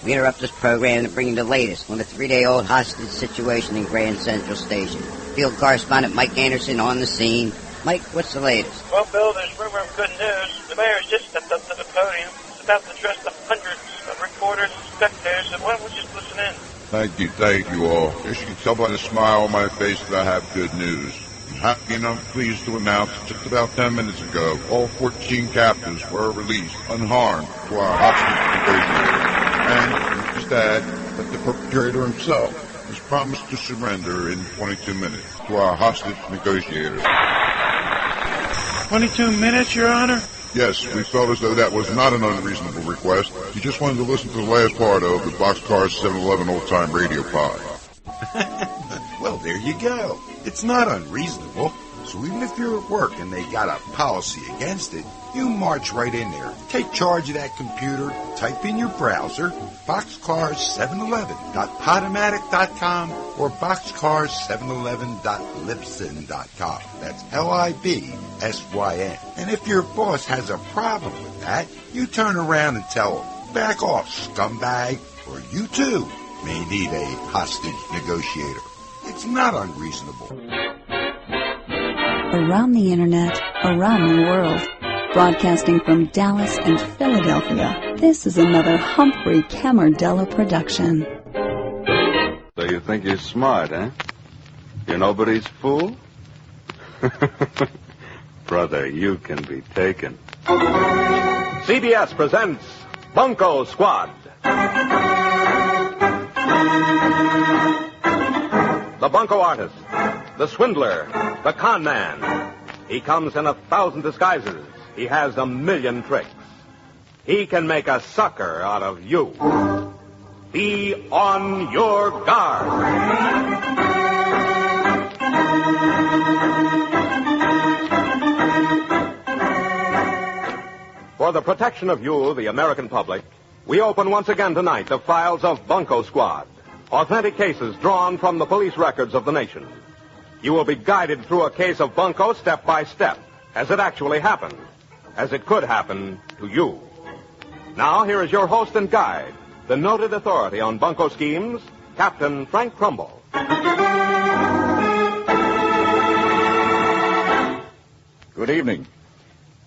We interrupt this program to bring you the latest on the 3-day-old hostage situation in Grand Central Station. Field correspondent Mike Anderson on the scene. Mike, what's the latest? Well, Bill, there's rumor of good news. The mayor's just stepped up to the podium. He's about to address the hundreds of reporters and spectators, so why don't we just listen in? Thank you all. As you can tell by the smile on my face that I have good news. I'm happy and I'm pleased to announce just about 10 minutes ago, all 14 captives were released unharmed to our hostage negotiator. And just add that the perpetrator himself has promised to surrender in 22 minutes to our hostage negotiator. 22 minutes, Your Honor? Yes, we felt as though that was not an unreasonable request. You just wanted to listen to the last part of the Boxcar 711 old-time radio pod. Well, there you go. It's not unreasonable. So even if you're at work and they got a policy against it, you march right in there. Take charge of that computer, type in your browser, boxcars711.podomatic.com or boxcars711.libsyn.com. That's Libsyn. And if your boss has a problem with that, you turn around and tell them, back off, scumbag, or you too may need a hostage negotiator. It's not unreasonable. Around the internet, around the world, broadcasting from Dallas and Philadelphia, this is another Humphrey Camardella production. So you think you're smart, eh? You're nobody's fool? Brother, you can be taken. CBS presents Bunco Squad. The Bunco artist, the swindler, the con man. He comes in 1,000 disguises. He has 1,000,000 tricks. He can make a sucker out of you. Be on your guard. For the protection of you, the American public, we open once again tonight the files of Bunco Squad. Authentic cases drawn from the police records of the nation. You will be guided through a case of Bunco step by step, as it actually happened, as it could happen to you. Now, here is your host and guide, the noted authority on Bunco schemes, Captain Frank Trumbull. Good evening.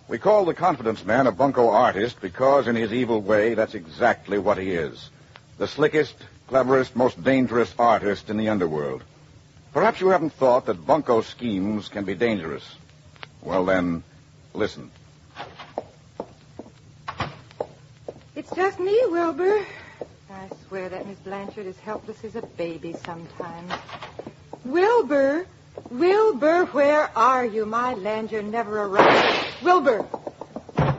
We call the confidence man a Bunco artist because in his evil way, that's exactly what he is. The slickest, cleverest, most dangerous artist in the underworld. Perhaps you haven't thought that Bunco schemes can be dangerous. Well then, listen. It's just me, Wilbur. I swear that Miss Blanchard is helpless as a baby sometimes. Wilbur! Wilbur, where are you? My Langer never arrived. Wilbur! Wilbur!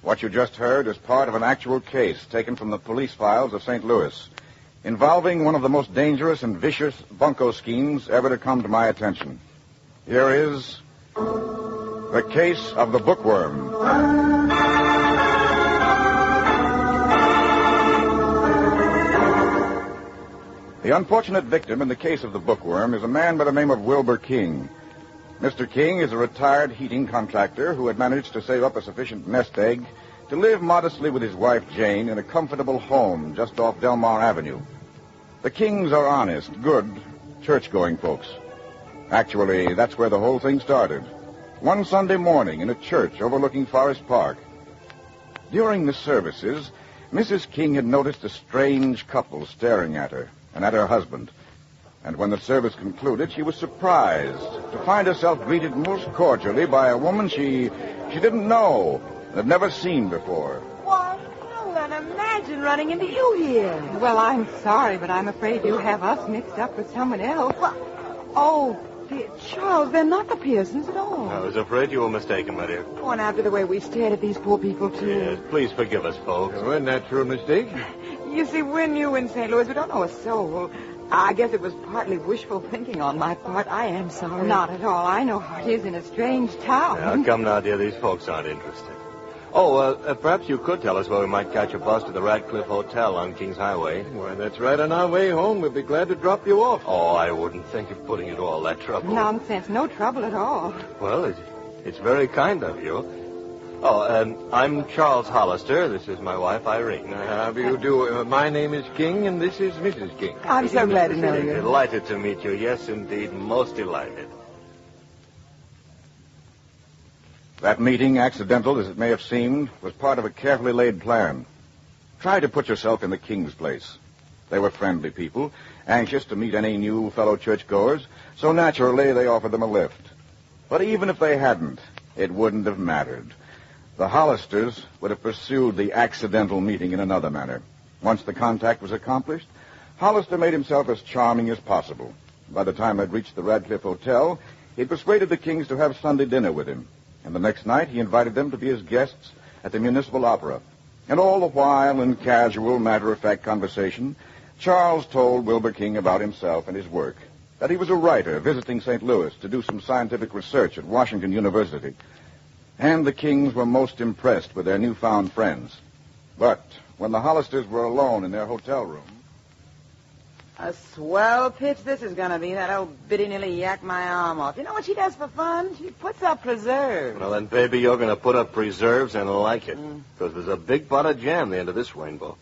What you just heard is part of an actual case taken from the police files of St. Louis, involving one of the most dangerous and vicious Bunco schemes ever to come to my attention. Here is the case of the bookworm. The unfortunate victim in the case of the bookworm is a man by the name of Wilbur King. Mr. King is a retired heating contractor who had managed to save up a sufficient nest egg to live modestly with his wife Jane in a comfortable home just off Delmar Avenue. The Kings are honest, good, church-going folks. Actually, that's where the whole thing started. One Sunday morning in a church overlooking Forest Park. During the services, Mrs. King had noticed a strange couple staring at her and at her husband. And when the service concluded, she was surprised to find herself greeted most cordially by a woman she didn't know and had never seen before. Why, Helen, imagine running into you here. Well, I'm sorry, but I'm afraid you have us mixed up with someone else. Well, oh, dear Charles, they're not the Pearsons at all. I was afraid you were mistaken, my dear. Oh, and after the way we stared at these poor people, too. Yes, please forgive us, folks. Well, isn't that true mistake? You see, we're new in St. Louis. We don't know a soul. I guess it was partly wishful thinking on my part. I am sorry. Not at all. I know how it is in a strange town. Now, come now, dear. These folks aren't interested. Perhaps you could tell us where we might catch a bus to the Radcliffe Hotel on Kings Highway. Why, that's right on our way home. We'll be glad to drop you off. Oh, I wouldn't think of putting you to all that trouble. Nonsense. No trouble at all. Well, it's very kind of you. I'm Charles Hollister. This is my wife, Irene. How do you do? My name is King, and this is Mrs. King. I'm so glad to know you. Delighted to meet you. Yes, indeed. Most delighted. That meeting, accidental as it may have seemed, was part of a carefully laid plan. Try to put yourself in the King's place. They were friendly people, anxious to meet any new fellow churchgoers, so naturally they offered them a lift. But even if they hadn't, it wouldn't have mattered. The Hollisters would have pursued the accidental meeting in another manner. Once the contact was accomplished, Hollister made himself as charming as possible. By the time they'd reached the Radcliffe Hotel, he'd persuaded the Kings to have Sunday dinner with him. And the next night, he invited them to be his guests at the Municipal Opera. And all the while, in casual, matter-of-fact conversation, Charles told Wilbur King about himself and his work. That he was a writer visiting St. Louis to do some scientific research at Washington University. And the Kings were most impressed with their newfound friends. But when the Hollisters were alone in their hotel room... A swell pitch this is going to be. That old biddy nearly yacked my arm off. You know what she does for fun? She puts up preserves. Well, then, baby, you're going to put up preserves and like it. Because there's a big pot of jam at the end of this rainbow.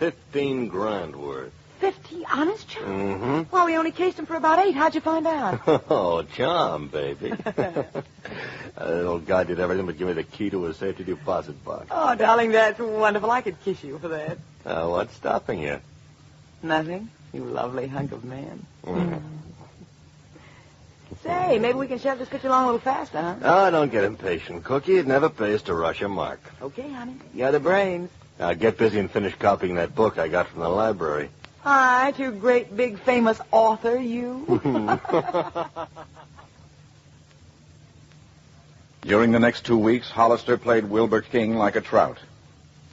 $15,000 worth. 50? Honest, Charles? Mm-hmm. Well, we only cased him for about 8. How'd you find out? Oh, charm, baby. That old guy did everything but give me the key to his safety deposit box. Oh, darling, that's wonderful. I could kiss you for that. What's stopping you? Nothing. You lovely hunk of man. Mm. Say, maybe we can shove this pitch along a little faster, huh? Oh, don't get impatient, Cookie. It never pays to rush a mark. Okay, honey. You're the brains. Now, get busy and finish copying that book I got from the library. Hi, you great, big, famous author, you. During the next 2 weeks, Hollister played Wilbur King like a trout.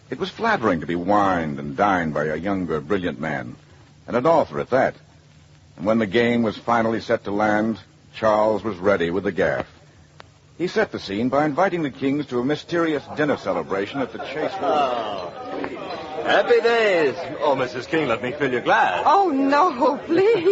It was flattering to be wined and dined by a younger, brilliant man, and an author at that. And when the game was finally set to land, Charles was ready with the gaff. He set the scene by inviting the Kings to a mysterious dinner celebration at the Chase. Happy days. Oh, Mrs. King, let me fill your glass. Oh, no, please.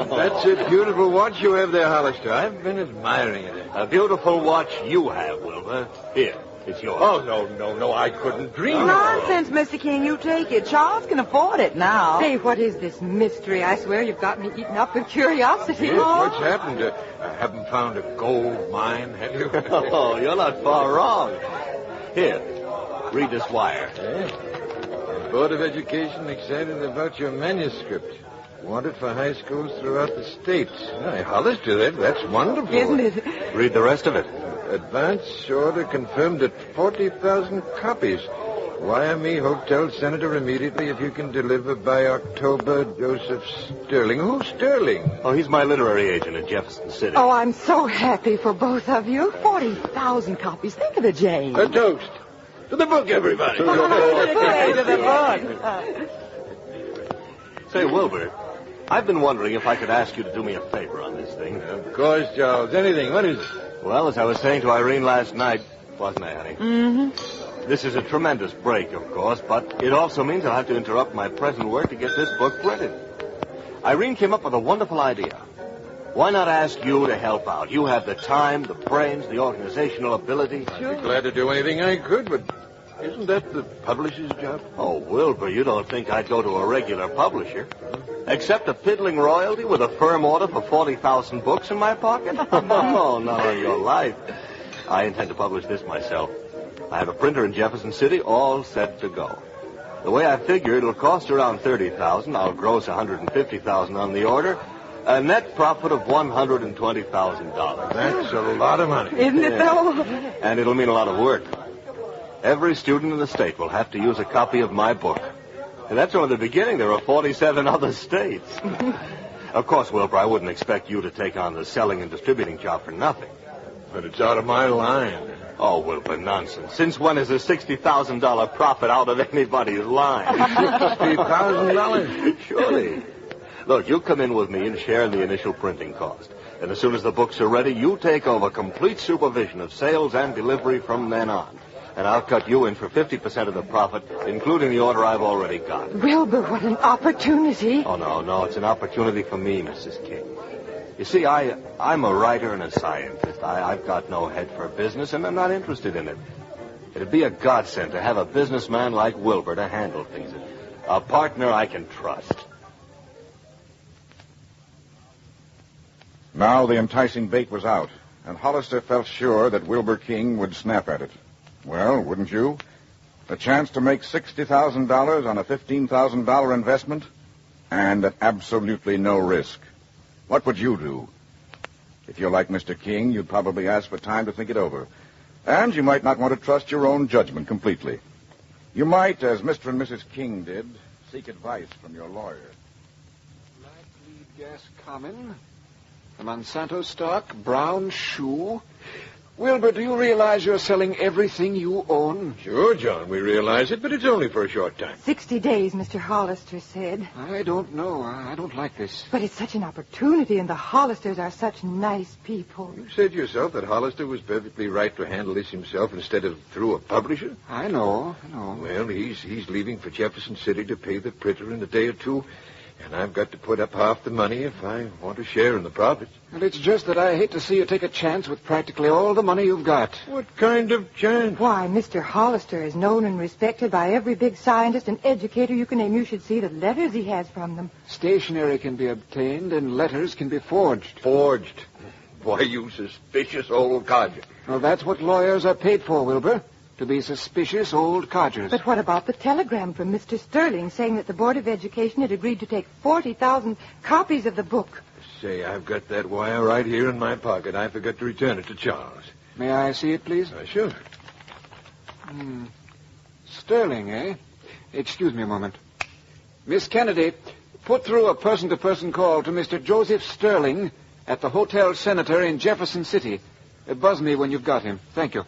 That's a beautiful watch you have there, Hollister. I've been admiring it. A beautiful watch you have, Wilbur. Here, it's yours. Oh, no, I couldn't dream. Nonsense, Mr. King. You take it. Charles can afford it now. Say, what is this mystery? I swear you've got me eaten up with curiosity. Yes, what's happened? I haven't found a gold mine, have you? Oh, you're not far wrong. Here, read this wire. The Board of Education excited about your manuscript. Wanted for high schools throughout the state. Hey, Hollister, that's wonderful. Isn't it? Read the rest of it. Advance order confirmed at 40,000 copies. Wire me Hotel Senator immediately if you can deliver by October. Joseph Sterling. Who's Sterling? Oh, he's my literary agent in Jefferson City. Oh, I'm so happy for both of you. 40,000 copies. Think of it, Jane. A toast. To the book, everybody. To the book. Say, Wilbur, I've been wondering if I could ask you to do me a favor on this thing. Of course, Charles. Anything. What is it? Well, as I was saying to Irene last night, wasn't I, honey? Mm-hmm. This is a tremendous break, of course, but it also means I'll have to interrupt my present work to get this book printed. Irene came up with a wonderful idea. Why not ask you to help out? You have the time, the brains, the organizational ability. I'd be glad to do anything I could, but isn't that the publisher's job? Oh, Wilbur, you don't think I'd go to a regular publisher? Accept a piddling royalty with a firm order for 40,000 books in my pocket? Oh, not on your life. I intend to publish this myself. I have a printer in Jefferson City all set to go. The way I figure, it'll cost around $30,000. I'll gross $150,000 on the order. A net profit of $120,000. That's a lot of money. Isn't it, though? And it'll mean a lot of work. Every student in the state will have to use a copy of my book. And that's only the beginning. There are 47 other states. Of course, Wilbur, I wouldn't expect you to take on the selling and distributing job for nothing. But it's out of my line. Oh, Wilbur, nonsense. Since when is a $60,000 profit out of anybody's line? $60,000? Surely. Look, you come in with me and share in the initial printing cost. And as soon as the books are ready, you take over complete supervision of sales and delivery from then on. And I'll cut you in for 50% of the profit, including the order I've already got. Wilbur, what an opportunity. Oh, no. It's an opportunity for me, Mrs. King. You see, I'm a writer and a scientist. I've got no head for business, and I'm not interested in it. It'd be a godsend to have a businessman like Wilbur to handle things. A partner I can trust. Now the enticing bait was out, and Hollister felt sure that Wilbur King would snap at it. Well, wouldn't you? The chance to make $60,000 on a $15,000 investment, and at absolutely no risk. What would you do? If you're like Mr. King, you'd probably ask for time to think it over. And you might not want to trust your own judgment completely. You might, as Mr. and Mrs. King did, seek advice from your lawyer. Light lead gas common, the Monsanto stock, brown shoe. Wilbur, do you realize you're selling everything you own? Sure, John, we realize it, but it's only for a short time. 60 days, Mr. Hollister said. I don't know. I don't like this. But it's such an opportunity, and the Hollisters are such nice people. You said yourself that Hollister was perfectly right to handle this himself instead of through a publisher. I know. Well, he's leaving for Jefferson City to pay the printer in a day or two, and I've got to put up half the money if I want to share in the profits. Well, it's just that I hate to see you take a chance with practically all the money you've got. What kind of chance? Why, Mr. Hollister is known and respected by every big scientist and educator you can name. You should see the letters he has from them. Stationery can be obtained and letters can be forged. Forged? Why, you suspicious old codger. Well, that's what lawyers are paid for, Wilbur. To be suspicious old codgers. But what about the telegram from Mr. Sterling saying that the Board of Education had agreed to take 40,000 copies of the book? Say, I've got that wire right here in my pocket. I forgot to return it to Charles. May I see it, please? Sure. Sterling, eh? Excuse me a moment. Miss Kennedy, put through a person-to-person call to Mr. Joseph Sterling at the Hotel Senator in Jefferson City. Buzz me when you've got him. Thank you.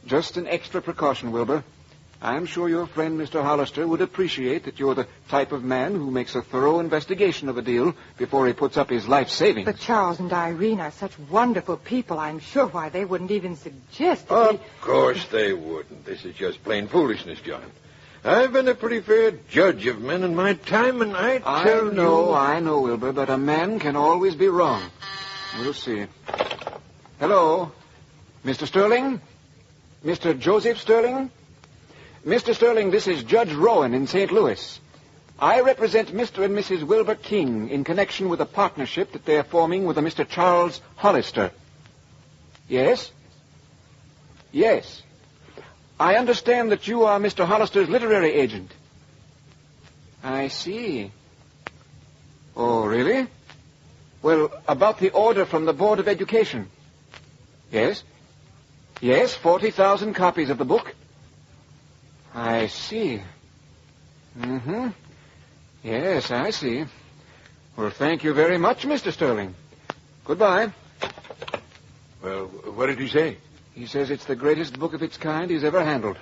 Just an extra precaution, Wilbur. I'm sure your friend, Mr. Hollister, would appreciate that you're the type of man who makes a thorough investigation of a deal before he puts up his life savings. But Charles and Irene are such wonderful people. I'm sure why they wouldn't even suggest that Of course they wouldn't. This is just plain foolishness, John. I've been a pretty fair judge of men in my time, and I know, Wilbur, but a man can always be wrong. We'll see. Hello? Mr. Sterling? Mr. Joseph Sterling? Mr. Sterling, this is Judge Rowan in St. Louis. I represent Mr. and Mrs. Wilbur King in connection with a partnership that they're forming with a Mr. Charles Hollister. Yes? Yes. I understand that you are Mr. Hollister's literary agent. I see. Oh, really? Well, about the order from the Board of Education. Yes? Yes, 40,000 copies of the book. I see. Mm-hmm. Yes, I see. Well, thank you very much, Mr. Sterling. Goodbye. Well, what did he say? He says it's the greatest book of its kind he's ever handled.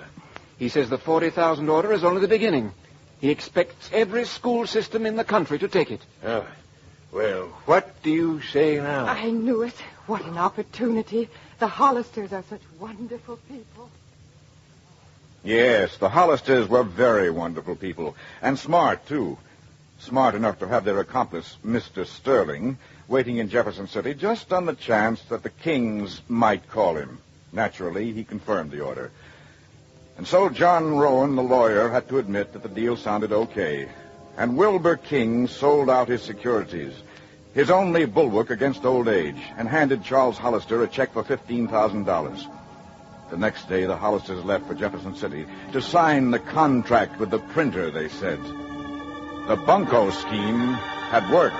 He says the 40,000 order is only the beginning. He expects every school system in the country to take it. Oh, well, what do you say now? I knew it. What an opportunity. The Hollisters are such wonderful people. Yes, the Hollisters were very wonderful people, and smart, too. Smart enough to have their accomplice, Mr. Sterling, waiting in Jefferson City just on the chance that the Kings might call him. Naturally, he confirmed the order. And so John Rowan, the lawyer, had to admit that the deal sounded okay. And Wilbur King sold out his securities, his only bulwark against old age, and handed Charles Hollister a check for $15,000. The next day, the Hollisters left for Jefferson City to sign the contract with the printer, they said. The Bunco scheme had worked.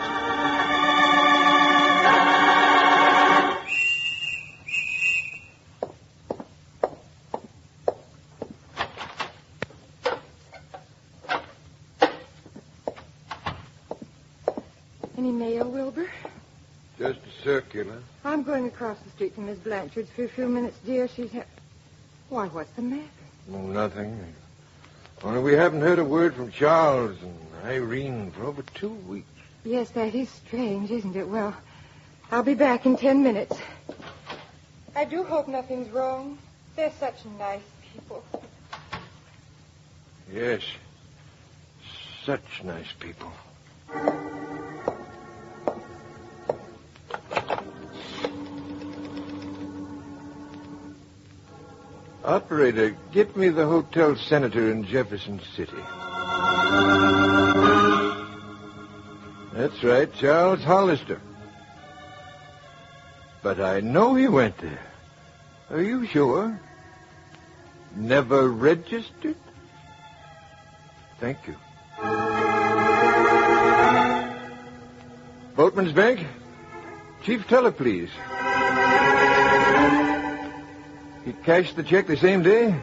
Any mail, Wilbur? Just a circular. I'm going across the street to Miss Blanchard's for a few minutes, dear. Why, what's the matter? Oh, nothing. Only we haven't heard a word from Charles and Irene for over 2 weeks. Yes, that is strange, isn't it? Well, I'll be back in 10 minutes. I do hope nothing's wrong. They're such nice people. Yes. Such nice people. Operator, get me the Hotel Senator in Jefferson City. That's right, Charles Hollister. But I know he went there. Are you sure? Never registered? Thank you. Boatman's Bank? Chief Teller, please. He cashed the check the same day?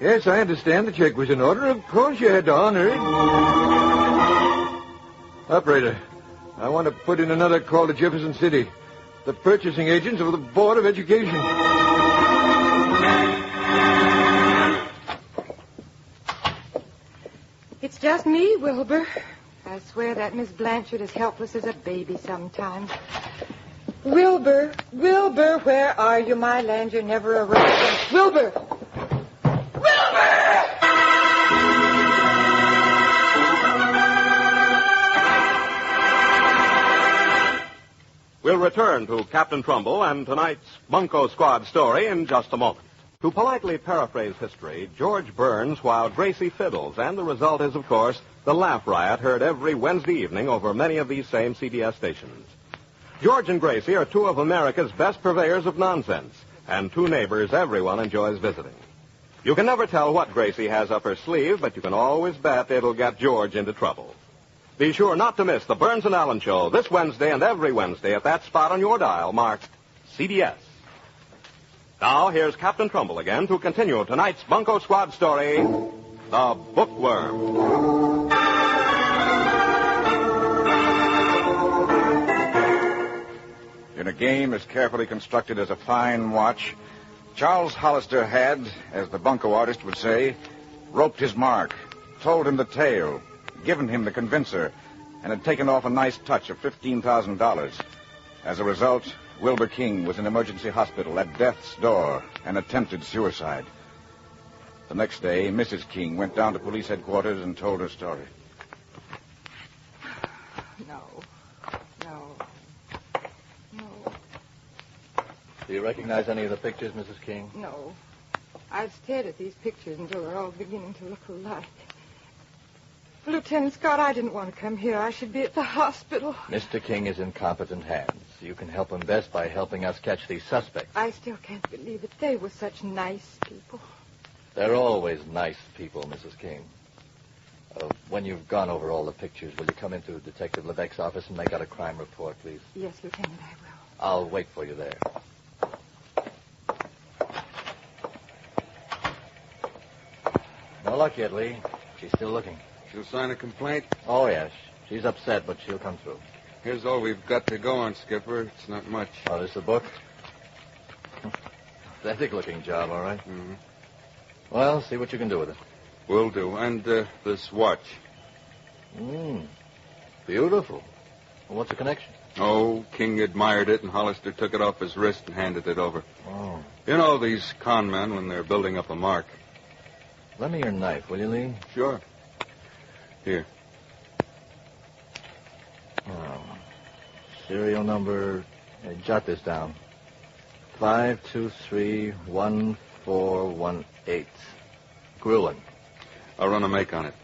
Yes, I understand the check was in order. Of course you had to honor it. Operator, I want to put in another call to Jefferson City. The purchasing agents of the Board of Education. It's just me, Wilbur. I swear that Miss Blanchard is helpless as a baby sometimes. Wilbur, Wilbur, where are you? My land, you're never around. Wilbur! We'll return to Captain Trumbull and tonight's Bunco Squad story in just a moment. To politely paraphrase history, George burns while Gracie fiddles, and the result is, of course, the laugh riot heard every Wednesday evening over many of these same CBS stations. George and Gracie are two of America's best purveyors of nonsense, and two neighbors everyone enjoys visiting. You can never tell what Gracie has up her sleeve, but you can always bet it'll get George into trouble. Be sure not to miss the Burns and Allen Show this Wednesday and every Wednesday at that spot on your dial marked CBS. Now, here's Captain Trumbull again to continue tonight's Bunco Squad story, The Bookworm. In a game as carefully constructed as a fine watch, Charles Hollister had, as the Bunco artist would say, roped his mark, told him the tale, given him the convincer, and had taken off a nice touch of $15,000. As a result, Wilbur King was in emergency hospital at death's door and attempted suicide. The next day, Mrs. King went down to police headquarters and told her story. No. Do you recognize any of the pictures, Mrs. King? No. I've stared at these pictures until they're all beginning to look alike. Lieutenant Scott, I didn't want to come here. I should be at the hospital. Mr. King is in competent hands. You can help him best by helping us catch these suspects. I still can't believe it. They were such nice people. They're always nice people, Mrs. King. When you've gone over all the pictures, will you come into Detective Levesque's office and make out a crime report, please? Yes, Lieutenant, I will. I'll wait for you there. No luck yet, Lee. She's still looking. She'll sign a complaint? Oh, yes. She's upset, but she'll come through. Here's all we've got to go on, Skipper. It's not much. Oh, this is a book? Pathetic-looking job, all right. Mm-hmm. Well, see what you can do with it. Will do. And this watch. Beautiful. Well, what's the connection? Oh, King admired it, and Hollister took it off his wrist and handed it over. Oh. You know these con men when they're building up a mark. Lend me your knife, will you, Lee? Sure. Here. Oh. Serial number... jot this down. 5231418. Gruen. I'll run a make on it.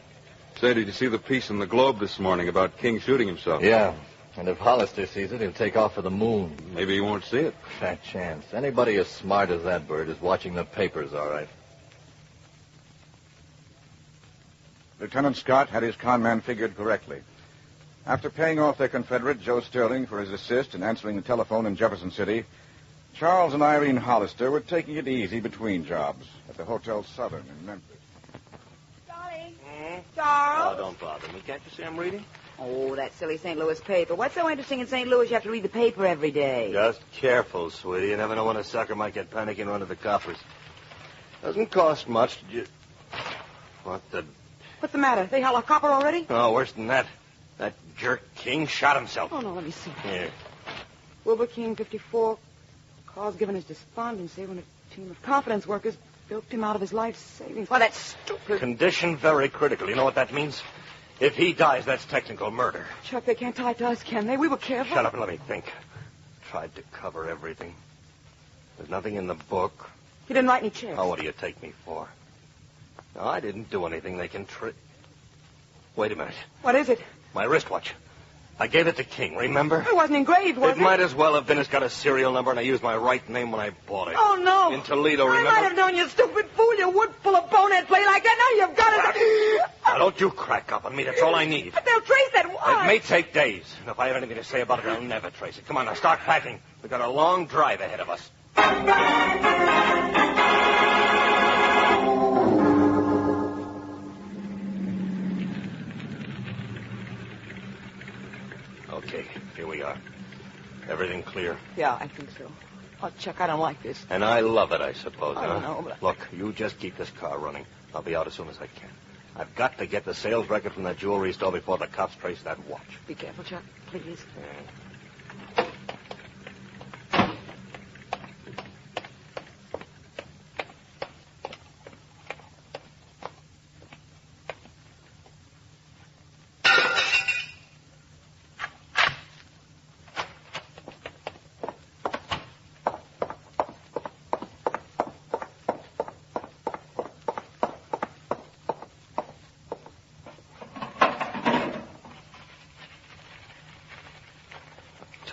Say, did you see the piece in the Globe this morning about King shooting himself? Yeah. And if Hollister sees it, he'll take off for the moon. Maybe he won't see it. Fat chance. Anybody as smart as that bird is watching the papers, all right. Lieutenant Scott had his con man figured correctly. After paying off their Confederate, Joe Sterling, for his assist in answering the telephone in Jefferson City, Charles and Irene Hollister were taking it easy between jobs at the Hotel Southern in Memphis. Darling. Charles. Oh, don't bother me. Can't you see I'm reading? Oh, that silly St. Louis paper. What's so interesting in St. Louis you have to read the paper every day? Just careful, sweetie. You never know when a sucker might get panicky and run to the coppers. Doesn't cost much. What the... What's the matter? They held a copper already? Oh, worse than that. That jerk King shot himself. Oh, no, let me see. Here. Wilbur King, 54, cause given his despondency when a team of confidence workers doped him out of his life savings. Why, that's stupid. Condition very critical. You know what that means? If he dies, that's technical murder. Chuck, they can't tie it to us, can they? We were careful. Shut up and let me think. Tried to cover everything. There's nothing in the book. He didn't write any checks. Oh, what do you take me for? No, I didn't do anything they can Wait a minute. What is it? My wristwatch. I gave it to King, remember? It wasn't engraved, was it? It might as well have been. It's got a serial number, and I used my right name when I bought it. Oh, no. In Toledo, remember? I might have known, you stupid fool. You would pull a bonehead play like that. Now you've got it. Now, don't you crack up on me. That's all I need. But they'll trace that watch. It may take days. And if I have anything to say about it, I'll never trace it. Come on, now, start packing. We've got a long drive ahead of us. Okay, here we are. Everything clear? Yeah, I think so. Oh, Chuck, I don't like this. And I love it, I suppose, I don't know, but... Look, you just keep this car running. I'll be out as soon as I can. I've got to get the sales record from that jewelry store before the cops trace that watch. Be careful, Chuck, please. Yeah.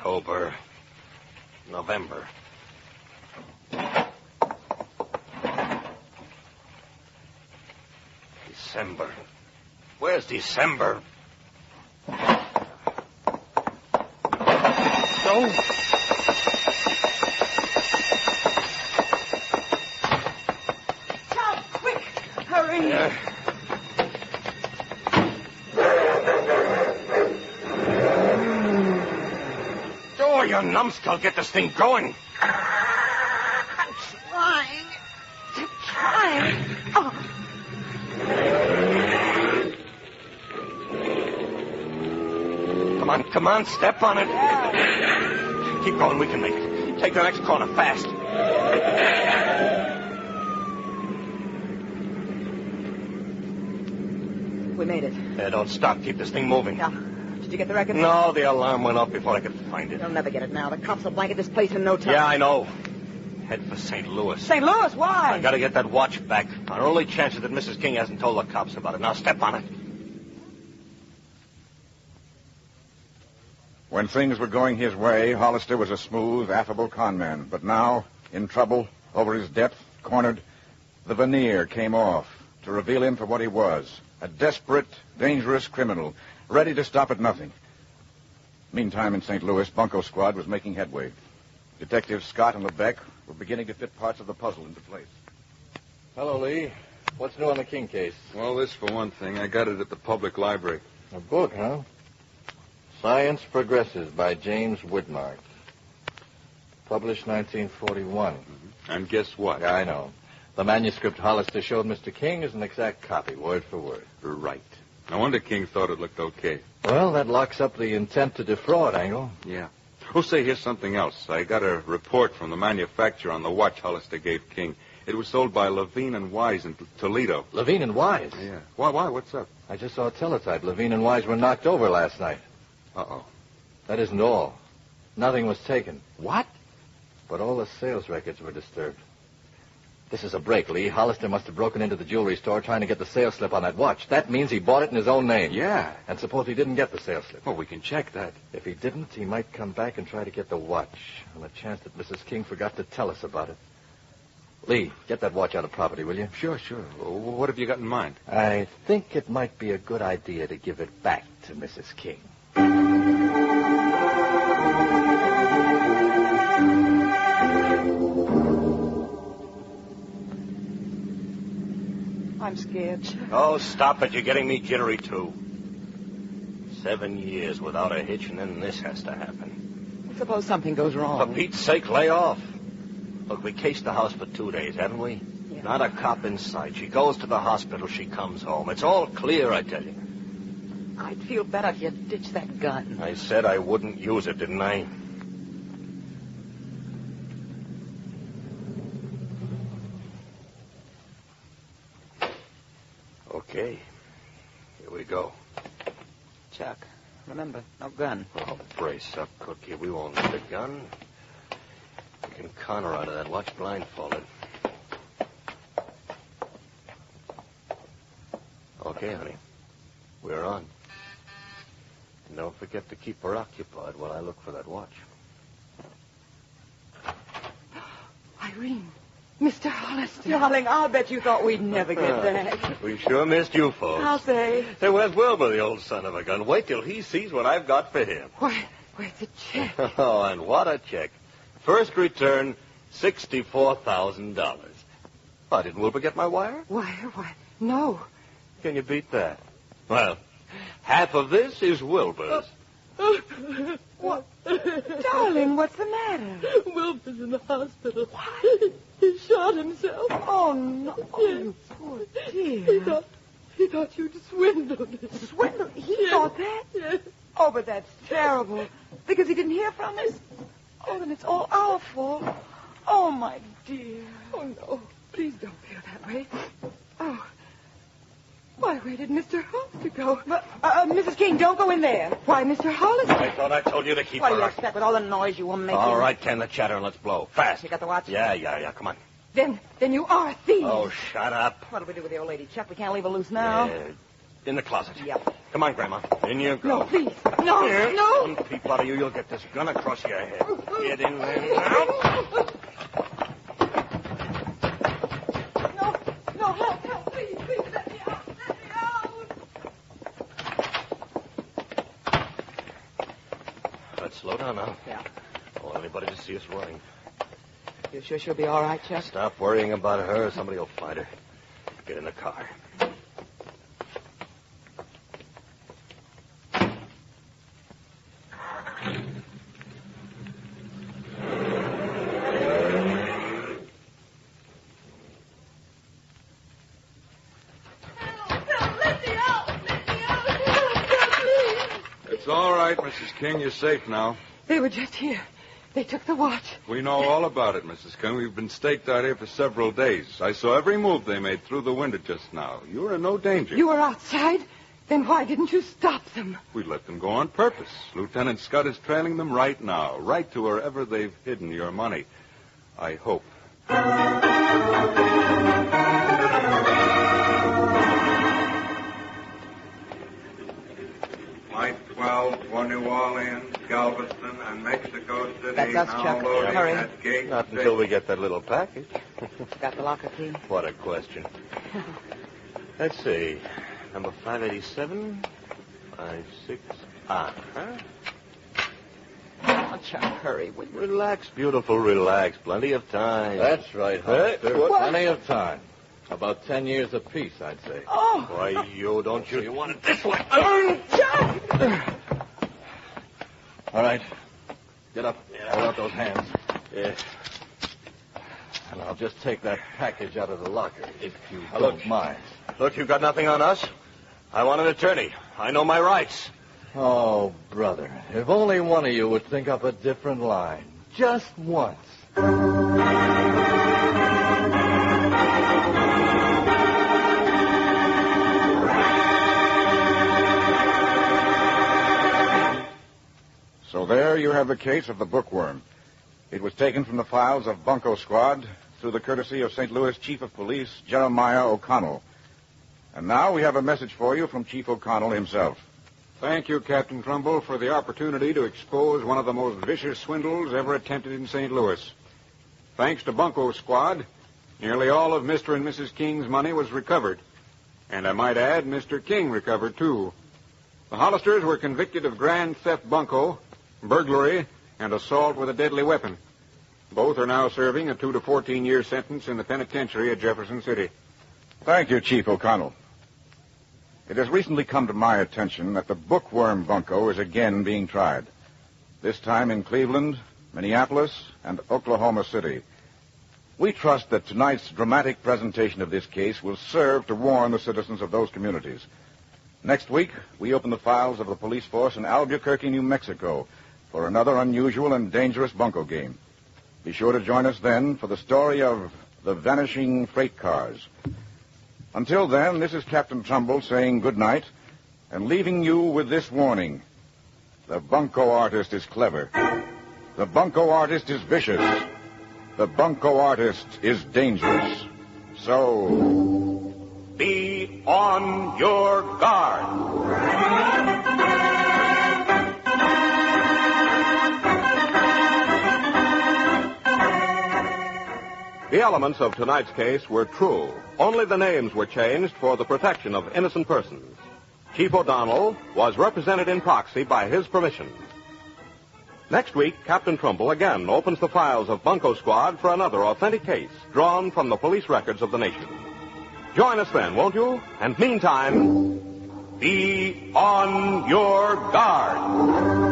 October, November. December. Where's December? No. Chuck, quick, hurry. Yeah. Oh, you numbskull, get this thing going. I'm trying. I'm trying. Oh. Come on, step on it. Keep going, we can make it. Take the next corner fast. We made it. Yeah, don't stop. Keep this thing moving. Yeah. Did you get the record? No, the alarm went off before I could find it. You'll never get it now. The cops will blanket this place in no time. Yeah, I know. Head for St. Louis. St. Louis? Why? I gotta get that watch back. Our only chance is that Mrs. King hasn't told the cops about it. Now step on it. When things were going his way, Hollister was a smooth, affable conman. But now, in trouble, over his depth, cornered, the veneer came off to reveal him for what he was. A desperate, dangerous criminal, ready to stop at nothing. Meantime, in St. Louis, Bunco squad was making headway. Detectives Scott and Lebec were beginning to fit parts of the puzzle into place. Hello, Lee. What's new on the King case? Well, this for one thing. I got it at the public library. A book, huh? Science Progresses by James Widmark. Published 1941. Mm-hmm. And guess what? Yeah, I know. The manuscript Hollister showed Mr. King is an exact copy, word for word. Right. No wonder King thought it looked okay. Well, that locks up the intent to defraud angle. Yeah. Oh, say, here's something else. I got a report from the manufacturer on the watch Hollister gave King. It was sold by Levine and Wise in Toledo. Levine and Wise? Yeah. Why? What's up? I just saw a teletype. Levine and Wise were knocked over last night. Uh-oh. That isn't all. Nothing was taken. What? But all the sales records were disturbed. This is a break, Lee. Hollister must have broken into the jewelry store trying to get the sales slip on that watch. That means he bought it in his own name. Yeah. And suppose he didn't get the sales slip. Well, we can check that. If he didn't, he might come back and try to get the watch on the chance that Mrs. King forgot to tell us about it. Lee, get that watch out of property, will you? Sure. What have you got in mind? I think it might be a good idea to give it back to Mrs. King. I'm scared. Oh, stop it. You're getting me jittery, too. 7 years without a hitch, and then this has to happen. Suppose something goes wrong. For Pete's sake, lay off. Look, we cased the house for 2 days, haven't we? Yeah. Not a cop in sight. She goes to the hospital. She comes home. It's all clear, I tell you. I'd feel better if you'd ditch that gun. I said I wouldn't use it, didn't I? Okay. Here we go. Chuck, remember, no gun. Oh, brace up, Cookie. We won't need a gun. We can con her out of that watch blindfolded. Okay, honey. We're on. And don't forget to keep her occupied while I look for that watch. Irene. Mr. Hollister. Darling, I'll bet you thought we'd never get back. We sure missed you, folks. I'll say. Hey, where's Wilbur, the old son of a gun? Wait till he sees what I've got for him. Why, where's the check? Oh, and what a check. First return, $64,000. Why, didn't Wilbur get my wire? Wire? Why, no. Can you beat that? Well, half of this is Wilbur's. What? Darling, what's the matter? Wilbur's in the hospital. What? He shot himself. Oh, no. Oh, you poor dear. He thought you'd swindled him. Swindled? He thought that? Yes. Oh, but that's terrible. Because he didn't hear from us? Oh, then it's all our fault. Oh, my dear. Oh, no. Please don't feel that way. Oh. Why, where did Mr. Hollister go? Mrs. King, don't go in there. Why, Mr. Hollister? I thought I told you to keep What her. do you expect with all the noise you will make? All right, Ken, the chatter, and let's blow. Fast. You got the watch? Yeah. Come on. Then you are thieves. Oh, shut up. What'll we do with the old lady, Chuck? We can't leave her loose now. In the closet. Yep. Come on, Grandma. In you go. No, please. No, Here. no. One peep out of you, you'll get this gun across your head. Get in there now. No, help, please, let me out. Let's slow down now. Yeah. Don't want anybody to see us running. You sure she'll be all right, Chuck? Stop worrying about her. Somebody will find her. Get in the car. It's all right, Mrs. King. You're safe now. They were just here. They took the watch. We know all about it, Mrs. King. We've been staked out here for several days. I saw every move they made through the window just now. You were in no danger. You were outside? Then why didn't you stop them? We let them go on purpose. Lieutenant Scott is trailing them right now, right to wherever they've hidden your money. I hope. Flight 12 for New Orleans, Galveston, and Mexico City. That's us, now Chuck. loading Hurry. at gate Not 6. until we get that little package. Got the locker key? What a question. Let's see. Number 587, 56. Huh? Oh, Chuck, hurry. Will you? Relax, beautiful, relax. Plenty of time. That's right, Hollister. What? Plenty of time. About 10 years apiece, I'd say. Oh! Why, don't you? You want it this way. Chuck! All right. Get up. Hold out those hands. Yeah. And I'll just take that package out of the locker, if you Now, don't look. mind. Look, you've got nothing on us. I want an attorney. I know my rights. Oh, brother, if only one of you would think up a different line. Just once. So there you have the case of the bookworm. It was taken from the files of Bunco Squad through the courtesy of St. Louis Chief of Police Jeremiah O'Connell. And now we have a message for you from Chief O'Connell himself. Thank you, Captain Trumbull, for the opportunity to expose one of the most vicious swindles ever attempted in St. Louis. Thanks to Bunco Squad, nearly all of Mr. and Mrs. King's money was recovered. And I might add, Mr. King recovered, too. The Hollisters were convicted of grand theft bunco, burglary, and assault with a deadly weapon. Both are now serving a 2 to 14-year sentence in the penitentiary at Jefferson City. Thank you, Chief O'Connell. It has recently come to my attention that the bookworm Bunco is again being tried. This time in Cleveland, Minneapolis, and Oklahoma City. We trust that tonight's dramatic presentation of this case will serve to warn the citizens of those communities. Next week, we open the files of the police force in Albuquerque, New Mexico, for another unusual and dangerous bunco game. Be sure to join us then for the story of the vanishing freight cars. Until then, this is Captain Trumbull saying good night and leaving you with this warning. The Bunco artist is clever. The Bunco artist is vicious. The Bunco artist is dangerous. So, be on your guard. The elements of tonight's case were true. Only the names were changed for the protection of innocent persons. Chief O'Donnell was represented in proxy by his permission. Next week, Captain Trumbull again opens the files of Bunco Squad for another authentic case drawn from the police records of the nation. Join us then, won't you? And meantime, be on your guard.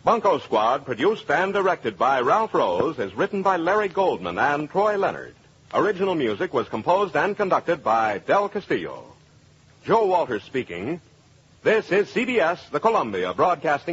Bunco Squad, produced and directed by Ralph Rose, is written by Larry Goldman and Troy Leonard. Original music was composed and conducted by Del Castillo. Joe Walters speaking. This is CBS, the Columbia Broadcasting